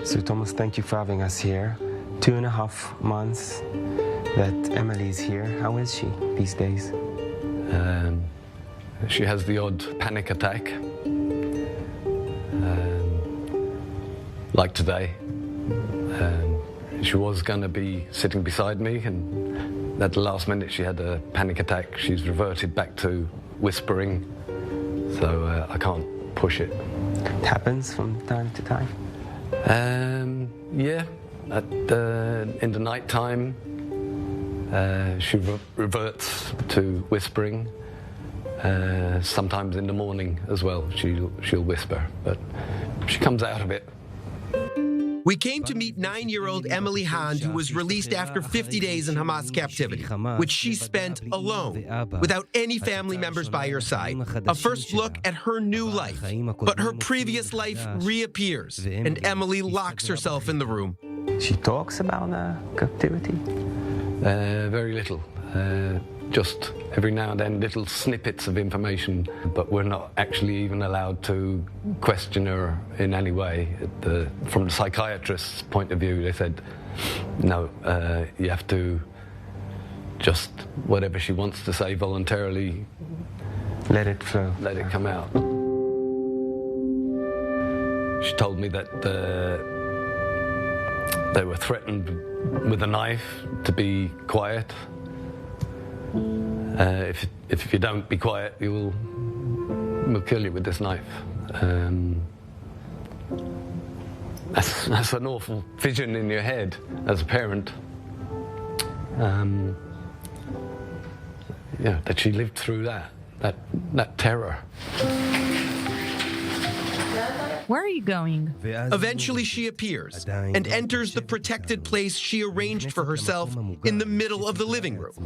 So Thomas, thank you for having us here. 2.5 months that Emily is here. How is she these days? She has the odd panic attack, like today. She was going to be sitting beside me, and at the last minute she had a panic attack. She's reverted back to whispering, so I can't push it. It happens from time to time? Yeah, in the night time she reverts to whispering. Sometimes in the morning as well she'll whisper, but she comes out of it. We came to meet 9-year-old Emily Hand, who was released after 50 days in Hamas captivity, which she spent alone, without any family members by her side. A first look at her new life. But her previous life reappears, and Emily locks herself in the room. She talks about captivity? Very little. Just every now and then little snippets of information, but we're not actually even allowed to question her in any way. From the psychiatrist's point of view, they said, no, you have to just, whatever she wants to say voluntarily, let it flow. Let it come out. She told me that they were threatened with a knife to be quiet. If you don't be quiet, we'll kill you with this knife. That's an awful vision in your head as a parent. Yeah, that she lived through that terror. Where are you going? Eventually she appears and enters the protected place she arranged for herself in the middle of the living room.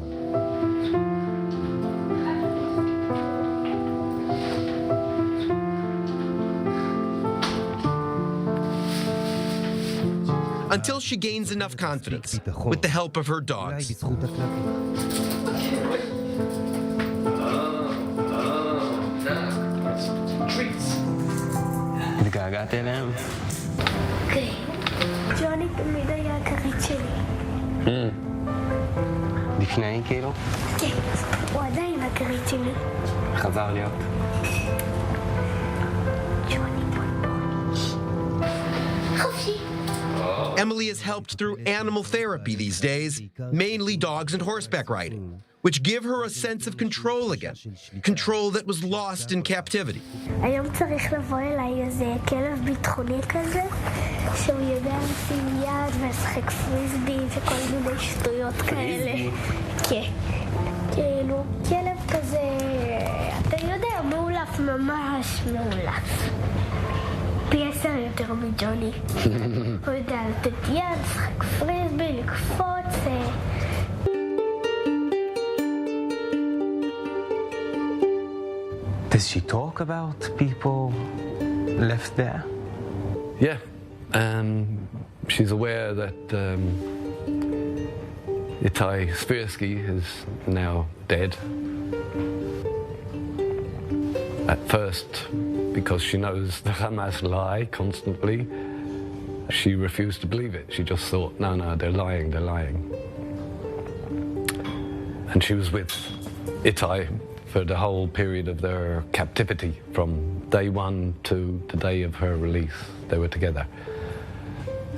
Until she gains enough confidence, with the help of her dogs. התגעגעת אליהם? כן. ג'וני תמיד היה הכרית שלי. לפני כאילו? כן, הוא עדיין הכרית שלי. חזר להיות. ג'וני חופשי. Emily is helped through animal therapy these days, mainly dogs and horseback riding, which give her a sense of control again, control that was lost in captivity. היום צריך לבוא אליי איזה כלב ביטחוני כזה, שהוא יודע לשים יד ולשחק פריסבי וכל מיני שטויות כאלה. כן. כאילו, כלב כזה, אתה יודע, מאולף, ממש מאולף. פי 10 יותר מג'וני. הוא יודע לתת יד, לשחק פריסבי, לקפוץ. Does she talk about people left there? Yeah. She's aware that Itai Spirsky is now dead. At first, because she knows the Hamas lie constantly, she refused to believe it. She just thought, no, they're lying. And she was with Itai for the whole period of their captivity, from day one to the day of her release. They were together.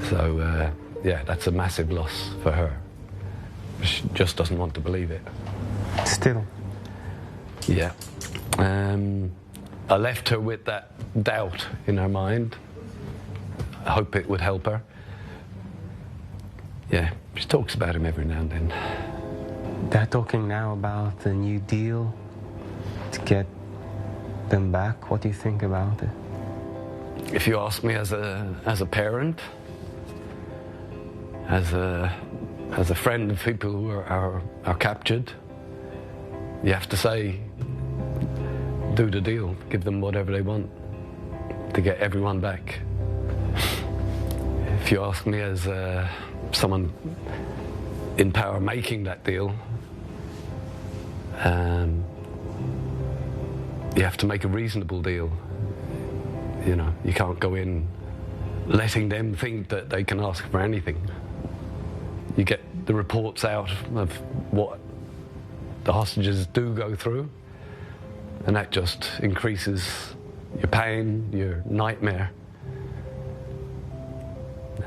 So, yeah, that's a massive loss for her. She just doesn't want to believe it. Still? Yeah. I left her with that doubt in her mind. I hope it would help her. Yeah, she talks about him every now and then. They're talking now about a new deal to get them back. What do you think about it? If you ask me as a parent, as a friend of people who are captured, you have to say, do the deal, give them whatever they want to get everyone back. If you ask me as someone in power making that deal, you have to make a reasonable deal. You know, you can't go in letting them think that they can ask for anything. You get the reports out of what the hostages do go through, and that just increases your pain, your nightmare.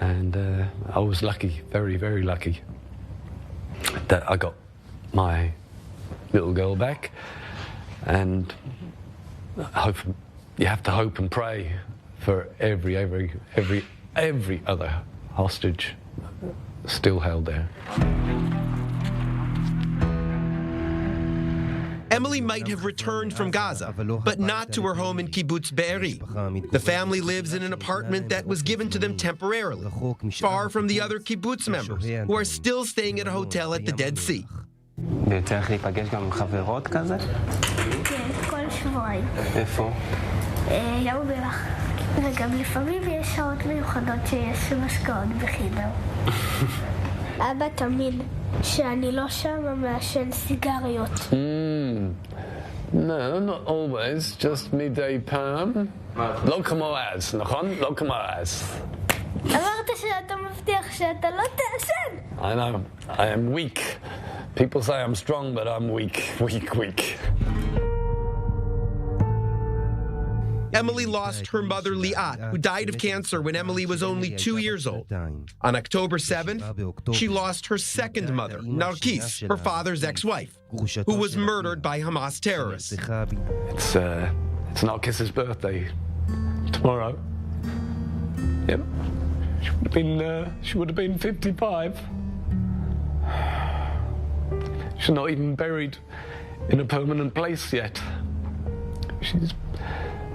And I was lucky, very, very lucky, that I got my little girl back. And you have to hope and pray for every other hostage still held there. Emily might have returned from Gaza, but not to her home in Kibbutz Be'eri. The family lives in an apartment that was given to them temporarily, far from the other kibbutz members, who are still staying at a hotel at the Dead Sea. ויוצא לך להיפגש גם עם חברות כזה? כן, כל שבועיים. איפה? ים המלח. וגם לפעמים יש שעות מיוחדות שיש משקאות בחינם. אבא תמיד שאני לא שם מעשן סיגריות. No, not always, just mדי פעם. לא כמו אז, נכון? לא כמו אז. אמרת שאתה מבטיח שאתה לא תעשן. I know, I am weak. People say I'm strong, but I'm weak. Emily lost her mother Liat, who died of cancer when Emily was only 2 years old. On October 7th, she lost her second mother, Narkis, her father's ex-wife, who was murdered by Hamas terrorists. It's Narkis's birthday tomorrow. Yep. She would have been 55. She's not even buried in a permanent place yet. She's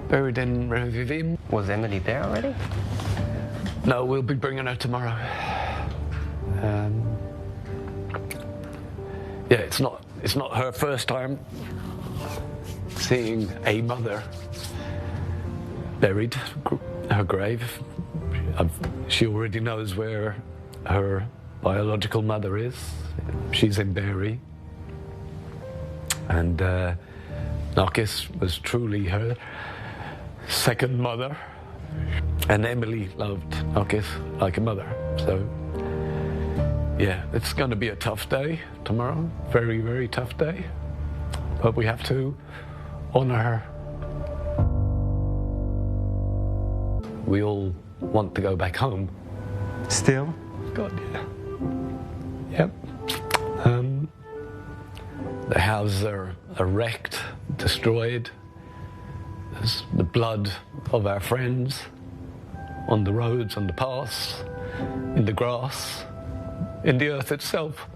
buried in Revivim. Was Emily there already? No, we'll be bringing her tomorrow. Yeah, it's not her first time seeing a mother buried, her grave. She already knows where her biological mother is. She's in Be'eri. And Narkis was truly her second mother. And Emily loved Narkis like a mother. So, yeah, it's going to be a tough day tomorrow. Very, very tough day. But we have to honor her. We all want to go back home. Still? God, yeah. Yep. The houses are wrecked, destroyed. There's the blood of our friends on the roads, on the paths, in the grass, in the earth itself.